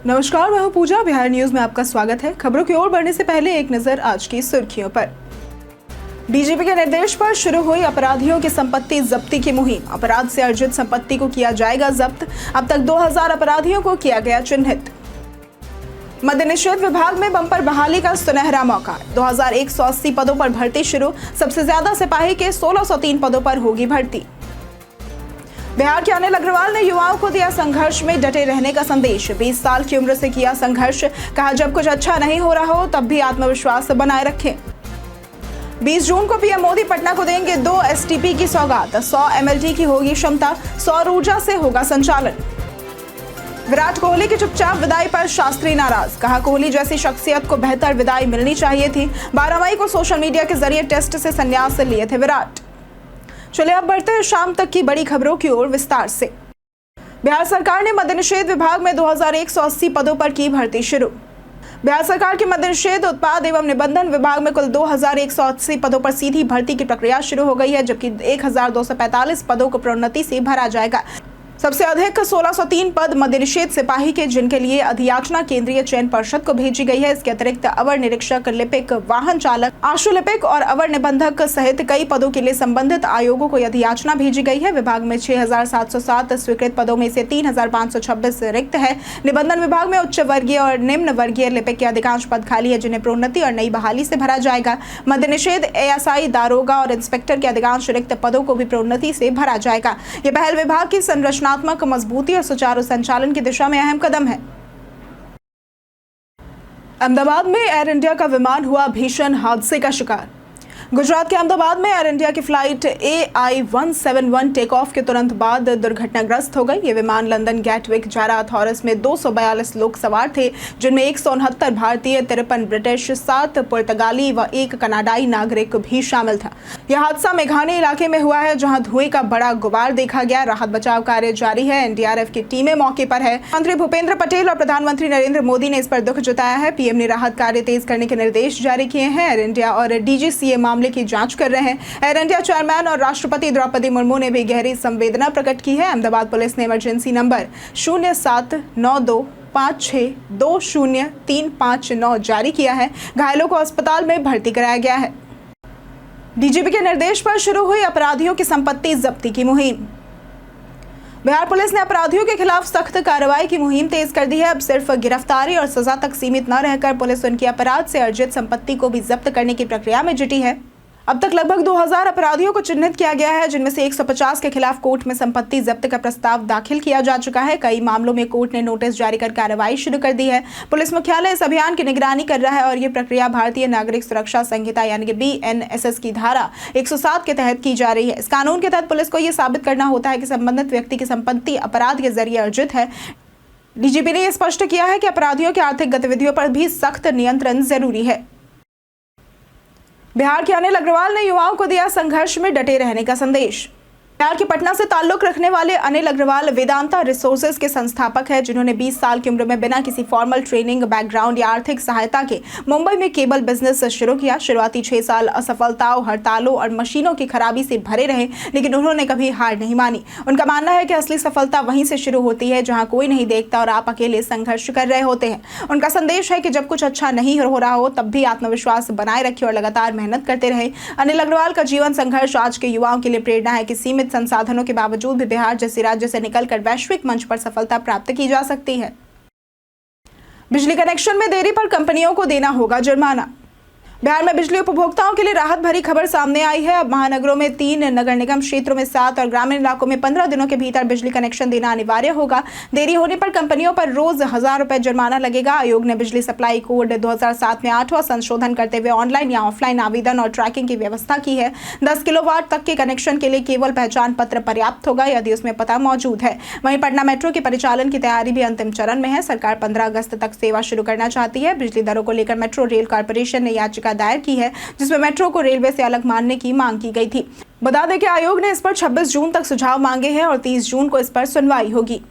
नमस्कार, मैं हूं पूजा। बिहार न्यूज में आपका स्वागत है। खबरों की ओर बढ़ने से पहले एक नजर आज की सुर्खियों पर। डीजीपी के निर्देश पर शुरू हुई अपराधियों की संपत्ति जब्ती की मुहिम। अपराध से अर्जित संपत्ति को किया जाएगा जब्त। अब तक 2000 अपराधियों को किया गया चिन्हित। मद्य निषेध विभाग में बम्पर बहाली का सुनहरा मौका। 2180 पदों पर भर्ती शुरू। सबसे ज्यादा सिपाही के 1603 पदों पर होगी भर्ती। बिहार के अनिल अग्रवाल ने युवाओं को दिया संघर्ष में डटे रहने का संदेश। 20 साल की उम्र से किया संघर्ष। कहा, जब कुछ अच्छा नहीं हो रहा हो तब भी आत्मविश्वास बनाए रखें। 20 जून को पीएम मोदी पटना को देंगे 2 एसटीपी की सौगात। 100 एमएलटी की होगी क्षमता। सौर ऊर्जा से होगा संचालन। विराट कोहली की चुपचाप विदाई पर शास्त्री नाराज। कहा, कोहली जैसी शख्सियत को बेहतर विदाई मिलनी चाहिए थी। 12 मई को सोशल मीडिया के जरिए टेस्ट से संन्यास लिए थे विराट। चलिए अब बढ़ते हैं शाम तक की बड़ी खबरों की ओर विस्तार से। बिहार सरकार ने मद्य निषेध विभाग में 2180 पदों पर की भर्ती शुरू। बिहार सरकार के मद्य निषेध उत्पाद एवं निबंधन विभाग में कुल 2180 पदों पर सीधी भर्ती की प्रक्रिया शुरू हो गई है, जबकि 1245 पदों को प्रोन्नति से भरा जाएगा। सबसे अधिक 1603 पद मद्य निषेध सिपाही के, जिनके लिए अधियाचना केंद्रीय चयन परिषद को भेजी गई है। इसके अतिरिक्त अवर निरीक्षक, लिपिक, वाहन चालक, आशुलिपिक और अवर निबंधक सहित कई पदों के लिए संबंधित आयोगों को अधियाचना भेजी गई है। विभाग में 6707 स्वीकृत पदों में से 3526 रिक्त है। निबंधन विभाग में उच्च वर्गीय और निम्न वर्गीय लिपिक के अधिकांश पद खाली है, जिन्हें प्रोन्नति और नई बहाली से भरा जाएगा। मद्य निषेध एएसआई, दारोगा और इंस्पेक्टर के अधिकांश रिक्त पदों को भी प्रोन्नति से भरा जाएगा। ये पहल विभाग की संरचना मजबूती और सुचारू संचालन की दिशा में अहम कदम है। अहमदाबाद में एयर इंडिया का विमान हुआ भीषण हादसे का शिकार। गुजरात के अहमदाबाद में एयर इंडिया की फ्लाइट AI-171 टेक ऑफ के तुरंत बाद दुर्घटनाग्रस्त हो गई। ये विमान लंदन गैटविक जा रहा था और इसमें 242 लोग सवार थे, जिनमें 169 भारतीय, 53 ब्रिटिश, 7 पुर्तगाली व 1 कनाडाई नागरिक भी शामिल था। यह हादसा मेघानी इलाके में हुआ है, जहां धुएं का बड़ा गुबार देखा गया। राहत बचाव कार्य जारी है। एनडीआरएफ की टीमें मौके पर है। मंत्री भूपेंद्र पटेल और प्रधानमंत्री नरेंद्र मोदी ने इस पर दुख जताया है। पीएम ने राहत कार्य तेज करने के निर्देश जारी किए हैं। एयर इंडिया और डीजीसीए मामले की जांच कर रहे हैं। एयर इंडिया चेयरमैन और राष्ट्रपति द्रौपदी मुर्मू ने भी गहरी संवेदना प्रकट की है। अहमदाबाद पुलिस ने इमरजेंसी नंबर 079256200359 जारी किया है। घायलों को अस्पताल में भर्ती कराया गया है। डीजीपी के निर्देश पर शुरू हुई अपराधियों की संपत्ति जब्ती की मुहिम। बिहार पुलिस ने अपराधियों के खिलाफ सख्त कार्रवाई की मुहिम तेज कर दी है। अब सिर्फ गिरफ्तारी और सजा तक सीमित न रहकर पुलिस उनकी अपराध से अर्जित संपत्ति को भी जब्त करने की प्रक्रिया में जुटी है। अब तक लगभग 2000 अपराधियों को चिन्हित किया गया है, जिनमें से 150 के खिलाफ कोर्ट में संपत्ति जब्त का प्रस्ताव दाखिल किया जा चुका है। कई मामलों में कोर्ट ने नोटिस जारी कर कार्रवाई शुरू कर दी है। पुलिस मुख्यालय इस अभियान की निगरानी कर रहा है और ये प्रक्रिया भारतीय नागरिक सुरक्षा संहिता यानी कि BNSS की धारा 107 के तहत की जा रही है। इस कानून के तहत पुलिस को यह साबित करना होता है कि संबंधित व्यक्ति की संपत्ति अपराध के जरिए अर्जित है। डीजीपी ने यह स्पष्ट किया है कि अपराधियों की आर्थिक गतिविधियों पर भी सख्त नियंत्रण जरूरी है। बिहार के अनिल अग्रवाल ने युवाओं को दिया संघर्ष में डटे रहने का संदेश। बिहार के पटना से ताल्लुक रखने वाले अनिल अग्रवाल वेदांता रिसोर्सेज के संस्थापक हैं, जिन्होंने 20 साल की उम्र में बिना किसी फॉर्मल ट्रेनिंग, बैकग्राउंड या आर्थिक सहायता के मुंबई में केबल बिजनेस शुरू किया। शुरुआती 6 साल असफलताओं, हड़तालों और मशीनों की खराबी से भरे रहे, लेकिन उन्होंने कभी हार नहीं मानी। उनका मानना है कि असली सफलता वहीं से शुरू होती है जहां कोई नहीं देखता और आप अकेले संघर्ष कर रहे होते हैं। उनका संदेश है कि जब कुछ अच्छा नहीं हो रहा हो तब भी आत्मविश्वास बनाए रखें और लगातार मेहनत करते रहे। अनिल अग्रवाल का जीवन संघर्ष आज के युवाओं के लिए प्रेरणा है कि सीमित संसाधनों के बावजूद भी बिहार जैसे राज्य से निकलकर वैश्विक मंच पर सफलता प्राप्त की जा सकती है। बिजली कनेक्शन में देरी पर कंपनियों को देना होगा जुर्माना। बिहार में बिजली उपभोक्ताओं के लिए राहत भरी खबर सामने आई है। अब महानगरों में 3, नगर निगम क्षेत्रों में 7 और ग्रामीण इलाकों में 15 दिनों के भीतर बिजली कनेक्शन देना अनिवार्य होगा। देरी होने पर कंपनियों पर रोज 1000 रुपए जुर्माना लगेगा। आयोग ने बिजली सप्लाई कोड 2007 में 8वां संशोधन करते हुए ऑनलाइन या ऑफलाइन आवेदन और ट्रैकिंग की व्यवस्था की है। 10 किलोवाट तक के कनेक्शन के लिए केवल पहचान पत्र पर्याप्त होगा, यदि उसमें पता मौजूद है। वहीं पटना मेट्रो के परिचालन की तैयारी भी अंतिम चरण में है। सरकार 15 अगस्त तक सेवा शुरू करना चाहती है। बिजली दरों को लेकर मेट्रो रेल कॉर्पोरेशन ने याचिका दायर की है, जिसमें मेट्रो को रेलवे से अलग मानने की मांग की गई थी। बता दें कि आयोग ने इस पर 26 जून तक सुझाव मांगे हैं और 30 जून को इस पर सुनवाई होगी।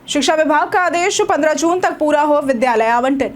शिक्षा विभाग का आदेश 15 जून तक पूरा हो विद्यालय आवंटन।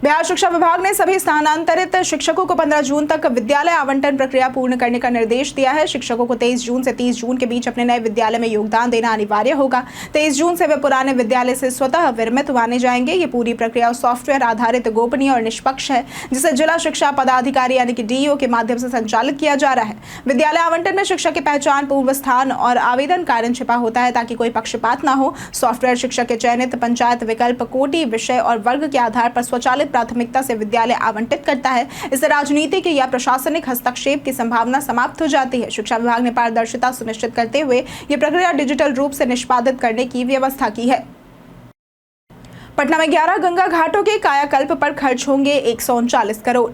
बिहार शिक्षा विभाग ने सभी स्थानांतरित शिक्षकों को 15 जून तक विद्यालय आवंटन प्रक्रिया पूर्ण करने का निर्देश दिया है। शिक्षकों को 23 जून से 30 जून के बीच अपने नए विद्यालय में योगदान देना अनिवार्य होगा। 23 जून से वे पुराने विद्यालय से स्वतः विरमित माने जाएंगे। ये पूरी प्रक्रिया सॉफ्टवेयर आधारित, गोपनीय और निष्पक्ष है, जिसे जिला शिक्षा पदाधिकारी यानी कि डीईओ के माध्यम से संचालित किया जा रहा है। विद्यालय आवंटन में शिक्षक की पहचान, पूर्व स्थान और आवेदन कारण छिपा होता है ताकि कोई पक्षपात न हो। सॉफ्टवेयर शिक्षक के चयनित पंचायत विकल्प, कोटि, विषय और वर्ग के आधार पर स्वचालित प्राथमिकता से विद्यालय आवंटित करता है। इससे राजनीतिक या प्रशासनिक हस्तक्षेप की संभावना समाप्त हो जाती है। शिक्षा विभाग ने पारदर्शिता सुनिश्चित करते हुए ये प्रक्रिया डिजिटल रूप से निष्पादित करने की व्यवस्था की है। पटना में 11 गंगा घाटों के कायाकल्प पर खर्च होंगे 139 करोड़।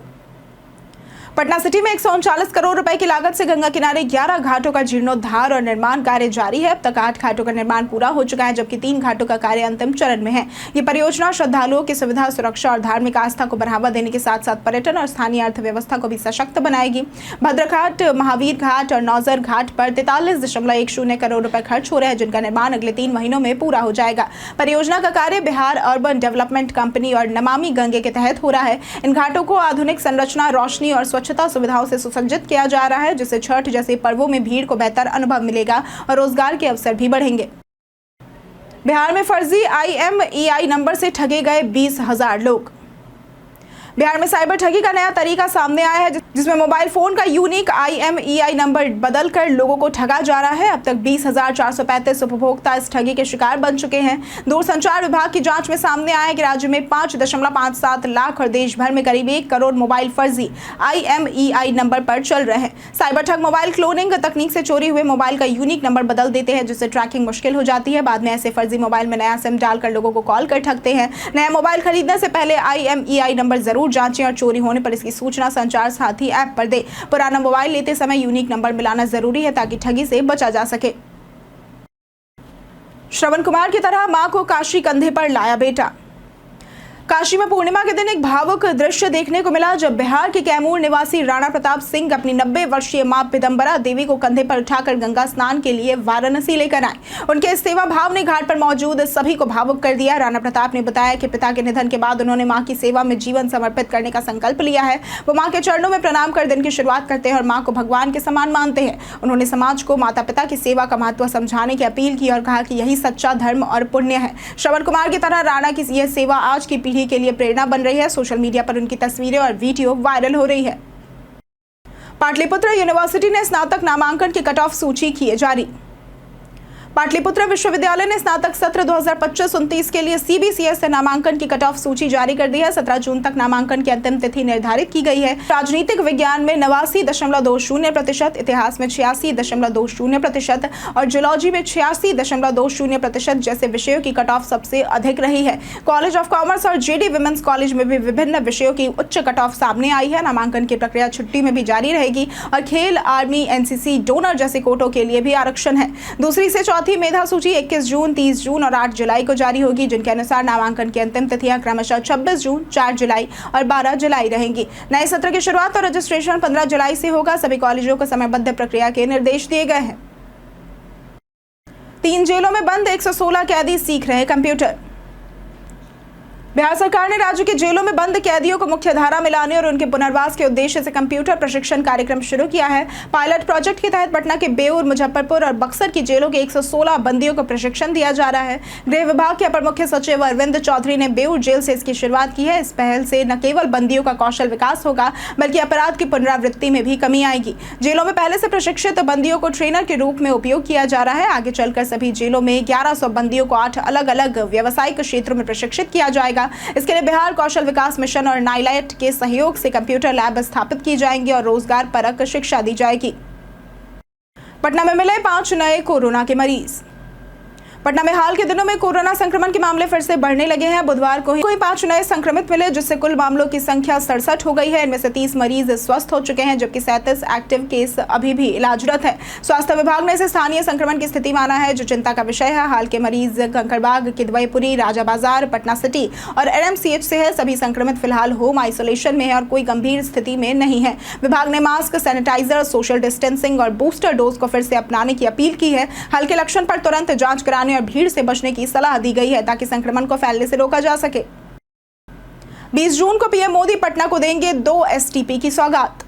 पटना सिटी में 139 करोड़ रुपए की लागत से गंगा किनारे 11 घाटों का जीर्णोद्धार और निर्माण कार्य जारी है। अब तक 8 घाटों का निर्माण पूरा हो चुका है, जबकि 3 घाटों का कार्य अंतिम चरण में है। ये परियोजना श्रद्धालुओं की सुविधा, सुरक्षा और धार्मिक आस्था को बढ़ावा देने के साथ साथ पर्यटन और स्थानीय अर्थव्यवस्था को भी सशक्त बनाएगी। भद्रघाट, महावीर घाट और नौजर घाट पर 43.10 करोड़ रुपए खर्च हो रहे हैं, जिनका निर्माण अगले 3 महीनों में पूरा हो जाएगा। परियोजना का कार्य बिहार अर्बन डेवलपमेंट कंपनी और नमामि गंगे के तहत हो रहा है। इन घाटों को आधुनिक संरचना, रोशनी और स्वच्छता सुविधाओं से सुसज्जित किया जा रहा है, जिससे छठ जैसे पर्वों में भीड़ को बेहतर अनुभव मिलेगा और रोजगार के अवसर भी बढ़ेंगे। बिहार में फर्जी IMEI नंबर से ठगे गए 20,000 लोग। बिहार में साइबर ठगी का नया तरीका सामने आया है, जिसमें मोबाइल फोन का यूनिक IMEI नंबर बदलकर लोगों को ठगा जा रहा है। अब तक 20,435 उपभोक्ता इस ठगी के शिकार बन चुके हैं। दूरसंचार विभाग की जांच में सामने आया है कि राज्य में 5.57 लाख और देश भर में करीब 1 करोड़ मोबाइल फर्जी IMEI नंबर पर चल रहे हैं। साइबर ठग मोबाइल क्लोनिंग तकनीक से चोरी हुए मोबाइल का यूनिक नंबर बदल देते हैं, जिससे ट्रैकिंग मुश्किल हो जाती है। बाद में ऐसे फर्जी मोबाइल में नया सिम डालकर लोगों को कॉल कर ठगते हैं। नया मोबाइल खरीदने से पहले IMEI नंबर जरूर जांचें और चोरी होने पर इसकी सूचना संचार साथी ऐप पर दे। पुराना मोबाइल लेते समय यूनिक नंबर मिलाना जरूरी है ताकि ठगी से बचा जा सके। श्रवण कुमार की तरह मां को काशी कंधे पर लाया बेटा। काशी में पूर्णिमा के दिन एक भावुक दृश्य देखने को मिला, जब बिहार के कैमूर निवासी राणा प्रताप सिंह अपनी 90 वर्षीय मां पिदम्बरा देवी को कंधे पर उठाकर गंगा स्नान के लिए वाराणसी लेकर आए। उनके इस सेवा भाव ने घाट पर मौजूद सभी को भावुक कर दिया। राणा प्रताप ने बताया कि पिता के निधन के बाद उन्होंने मां की सेवा में जीवन समर्पित करने का संकल्प लिया है। वो मां के चरणों में प्रणाम कर दिन की शुरुआत करते हैं और मां को भगवान के समान मानते हैं। उन्होंने समाज को माता पिता की सेवा का महत्व समझाने की अपील की और कहा कि यही सच्चा धर्म और पुण्य है। श्रवण कुमार की तरह राणा की यह सेवा आज की पीढ़ी के लिए प्रेरणा बन रही है। सोशल मीडिया पर उनकी तस्वीरें और वीडियो वायरल हो रही है। पाटलिपुत्र यूनिवर्सिटी ने स्नातक नामांकन की कट ऑफ सूची की जारी। पाटलिपुत्र विश्वविद्यालय ने स्नातक सत्र 2025-29 के लिए CBCS से नामांकन की कट ऑफ सूची जारी कर दी है। 17 जून तक नामांकन की अंतिम तिथि निर्धारित की गई है। राजनीतिक विज्ञान में 89.20%, इतिहास में 86.20% और जूलॉजी में 86.20% जैसे विषयों की कट ऑफ सबसे अधिक रही है। कॉलेज ऑफ कॉमर्स और JD विमेंस कॉलेज में भी विभिन्न विषयों की उच्च कट ऑफ सामने आई है। नामांकन की प्रक्रिया छुट्टी में भी जारी रहेगी और खेल, आर्मी, NCC, डोनर जैसे कोटों के लिए भी आरक्षण है। दूसरी से चौथी मेधा सूची 21 जून, 30 जून और 8 जुलाई को जारी होगी, जिनके अनुसार नामांकन की अंतिम तिथियां क्रमशः 26 जून, 4 जुलाई और 12 जुलाई रहेंगी। नए सत्र की शुरुआत और रजिस्ट्रेशन 15 जुलाई से होगा। सभी कॉलेजों को समयबद्ध प्रक्रिया के निर्देश दिए गए हैं। 3 जेलों में बंद 116 कैदी सीख रहे कंप्यूटर। बिहार सरकार ने राज्य के जेलों में बंद कैदियों को मुख्य धारा में लाने और उनके पुनर्वास के उद्देश्य से कंप्यूटर प्रशिक्षण कार्यक्रम शुरू किया है। पायलट प्रोजेक्ट के तहत पटना के बेऊर, मुजफ्फरपुर और बक्सर की जेलों के 116 बंदियों को प्रशिक्षण दिया जा रहा है। गृह विभाग के अपर मुख्य सचिव अरविंद चौधरी ने बेऊर जेल से इसकी शुरुआत की है। इस पहल से न केवल बंदियों का कौशल विकास होगा, बल्कि अपराध की पुनरावृत्ति में भी कमी आएगी। जेलों में पहले से प्रशिक्षित बंदियों को ट्रेनर के रूप में उपयोग किया जा रहा है। आगे चलकर सभी जेलों में 1100 बंदियों को 8 अलग अलग व्यावसायिक क्षेत्रों में प्रशिक्षित किया जाएगा। इसके लिए बिहार कौशल विकास मिशन और नाइलाइट के सहयोग से कंप्यूटर लैब स्थापित की जाएंगी और रोजगार परक शिक्षा दी जाएगी। पटना में मिले 5 नए कोरोना के मरीज। पटना में हाल के दिनों में कोरोना संक्रमण के मामले फिर से बढ़ने लगे हैं। बुधवार को ही 5 नए संक्रमित मिले, जिससे कुल मामलों की संख्या 67 हो गई है। इनमें से 30 मरीज स्वस्थ हो चुके हैं, जबकि 37 एक्टिव केस अभी भी इलाजरत है। स्वास्थ्य विभाग ने इसे स्थानीय संक्रमण की स्थिति माना है, जो चिंता का विषय है। हाल के मरीज कंकड़बाग, किदवईपुरी, राजा बाजार, पटना सिटी और NMCH से है। सभी संक्रमित फिलहाल होम आइसोलेशन में है और कोई गंभीर स्थिति में नहीं है। विभाग ने मास्क, सैनिटाइजर, सोशल डिस्टेंसिंग और बूस्टर डोज को फिर से अपनाने की अपील की है। हल्के लक्षण पर तुरंत जांच कराने और भीड़ से बचने की सलाह दी गई है, ताकि संक्रमण को फैलने से रोका जा सके। 20 जून को पीएम मोदी पटना को देंगे 2 एसटीपी की सौगात।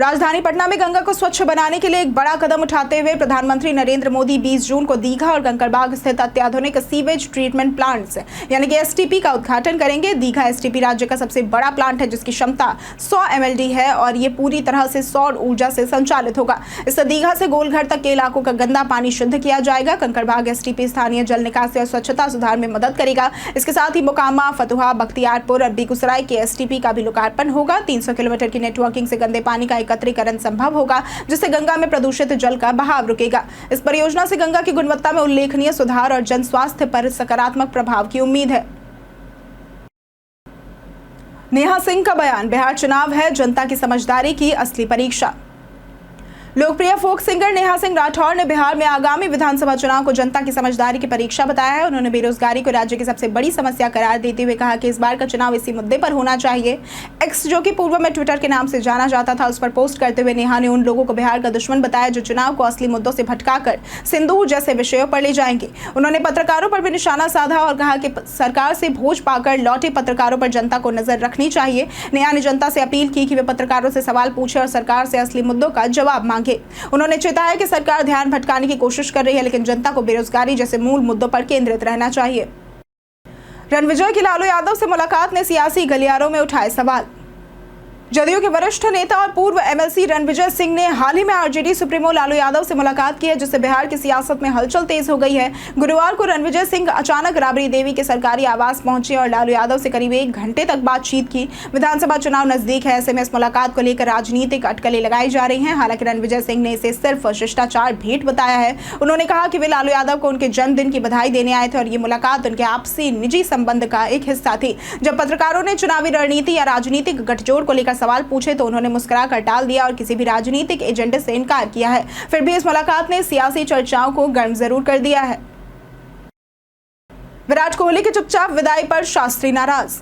राजधानी पटना में गंगा को स्वच्छ बनाने के लिए एक बड़ा कदम उठाते हुए प्रधानमंत्री नरेंद्र मोदी 20 जून को दीघा और कंकड़बाग स्थित अत्याधुनिक सीवेज ट्रीटमेंट प्लांट्स यानी कि एसटीपी का उद्घाटन करेंगे। दीघा एसटीपी राज्य का सबसे बड़ा प्लांट है जिसकी क्षमता 100 MLD है और ये पूरी तरह से सौर ऊर्जा से संचालित होगा। इससे दीघा से गोलघर तक के इलाकों का गंदा पानी शुद्ध किया जाएगा। कंकड़बाग एसटीपी स्थानीय जल निकासी और स्वच्छता सुधार में मदद करेगा। इसके साथ ही मोकामा, फतुहा, बख्तियारपुर और बेगूसराय के एसटीपी का भी लोकार्पण होगा। 300 किलोमीटर की नेटवर्किंग से गंदे पानी का एकत्रीकरण संभव होगा जिससे गंगा में प्रदूषित जल का बहाव रुकेगा। इस परियोजना से गंगा की गुणवत्ता में उल्लेखनीय सुधार और जन स्वास्थ्य पर सकारात्मक प्रभाव की उम्मीद है। नेहा सिंह का बयान, बिहार चुनाव है जनता की समझदारी की असली परीक्षा। लोकप्रिय फोक सिंगर नेहा सिंह राठौर ने बिहार में आगामी विधानसभा चुनाव को जनता की समझदारी की परीक्षा बताया है। उन्होंने बेरोजगारी को राज्य की सबसे बड़ी समस्या करार देते हुए कहा कि इस बार का चुनाव इसी मुद्दे पर होना चाहिए। एक्स, जो कि पूर्व में ट्विटर के नाम से जाना जाता था, उस पर पोस्ट करते हुए नेहा ने उन लोगों को बिहार का दुश्मन बताया जो चुनाव को असली मुद्दों से भटकाकर सिंदूर जैसे विषयों पर ले जाएंगे। उन्होंने पत्रकारों पर भी निशाना साधा और कहा कि सरकार से भोज पाकर लौटे पत्रकारों पर जनता को नजर रखनी चाहिए। नेहा ने जनता से अपील की कि वे पत्रकारों से सवाल पूछे और सरकार से असली मुद्दों का जवाब मांगे। उन्होंने चेताया कि सरकार ध्यान भटकाने की कोशिश कर रही है, लेकिन जनता को बेरोजगारी जैसे मूल मुद्दों पर केंद्रित रहना चाहिए। रणविजय की लालू यादव से मुलाकात ने सियासी गलियारों में उठाए सवाल। जदयू के वरिष्ठ नेता और पूर्व एमएलसी रणविजय सिंह ने हाल ही में आरजेडी सुप्रीमो लालू यादव से मुलाकात की है, जिससे बिहार की सियासत में हलचल तेज हो गई है। गुरुवार को रणविजय सिंह अचानक राबड़ी देवी के सरकारी आवास पहुंचे और लालू यादव से करीब 1 घंटे तक बातचीत की। विधानसभा चुनाव नजदीक है, ऐसे में इस मुलाकात को लेकर राजनीतिक अटकलें लगाई जा रही हैं। हालांकि रणविजय सिंह ने इसे सिर्फ शिष्टाचार भेंट बताया है। उन्होंने कहा कि वे लालू यादव को उनके जन्मदिन की बधाई देने आए थे और ये मुलाकात उनके आपसी निजी संबंध का एक हिस्सा थी। जब पत्रकारों ने चुनावी रणनीति या राजनीतिक गठजोड़ को लेकर सवाल पूछे तो उन्होंने मुस्कुराकर टाल दिया और किसी भी राजनीतिक एजेंडे से इनकार किया है। फिर भी इस मुलाकात ने सियासी चर्चाओं को गर्म जरूर कर दिया है। विराट कोहली की चुपचाप विदाई पर शास्त्री नाराज।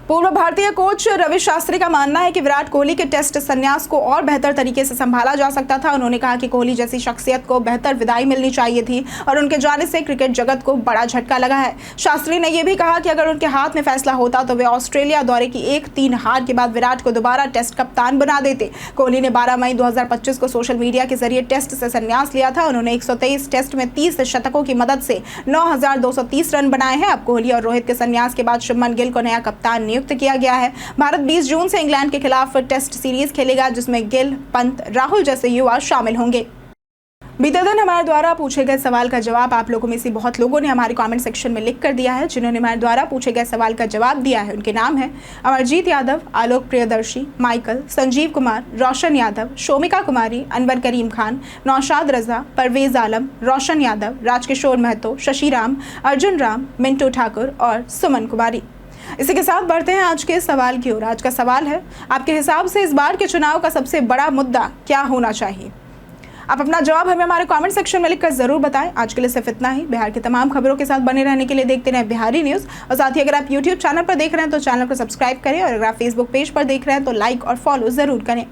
पूर्व भारतीय कोच रवि शास्त्री का मानना है कि विराट कोहली के टेस्ट संन्यास को और बेहतर तरीके से संभाला जा सकता था। उन्होंने कहा कि कोहली जैसी शख्सियत को बेहतर विदाई मिलनी चाहिए थी और उनके जाने से क्रिकेट जगत को बड़ा झटका लगा है। शास्त्री ने यह भी कहा कि अगर उनके हाथ में फैसला होता तो वे ऑस्ट्रेलिया दौरे की 1-3 हार के बाद विराट को दोबारा टेस्ट कप्तान बना देते। कोहली ने 12 मई 2025 को सोशल मीडिया के जरिए टेस्ट से संन्यास लिया था। उन्होंने 123 टेस्ट में 30 शतकों की मदद से 9,230 रन बनाए हैं। अब कोहली और रोहित के संन्यास के बाद शुभमन गिल को नया कप्तान नियुक्त किया गया है। भारत 20 जून से इंग्लैंड के खिलाफ टेस्ट सीरीज खेलेगा, जिसमें गिल, पंत, राहुल जैसे युवा शामिल होंगे। बीते दिन हमारे द्वारा पूछे गए सवाल का जवाब आप लोगों में से बहुत लोगों ने हमारे कमेंट सेक्शन में लिख कर दिया है। जिन्होंने हमारे द्वारा पूछे गए सवाल का जवाब दिया है उनके नाम है अमरजीत यादव, आलोक प्रियदर्शी, माइकल, संजीव कुमार, रोशन यादव, शोमिका कुमारी, अनवर करीम खान, नौशाद रजा, परवेज आलम, रोशन यादव, राजकिशोर महतो, शशिराम, अर्जुन राम, मिंटू ठाकुर और सुमन कुमारी। इसी के साथ बढ़ते हैं आज के सवाल की ओर। आज का सवाल है, आपके हिसाब से इस बार के चुनाव का सबसे बड़ा मुद्दा क्या होना चाहिए? आप अपना जवाब हमें हमारे कमेंट सेक्शन में लिखकर जरूर बताएं। आज के लिए सिर्फ इतना ही। बिहार की तमाम खबरों के साथ बने रहने के लिए देखते रहें बिहारी न्यूज़। और साथ ही अगर आप यूट्यूब चैनल पर देख रहे हैं तो चैनल को सब्सक्राइब करें और अगर आप फेसबुक पेज पर देख रहे हैं तो लाइक और फॉलो जरूर करें।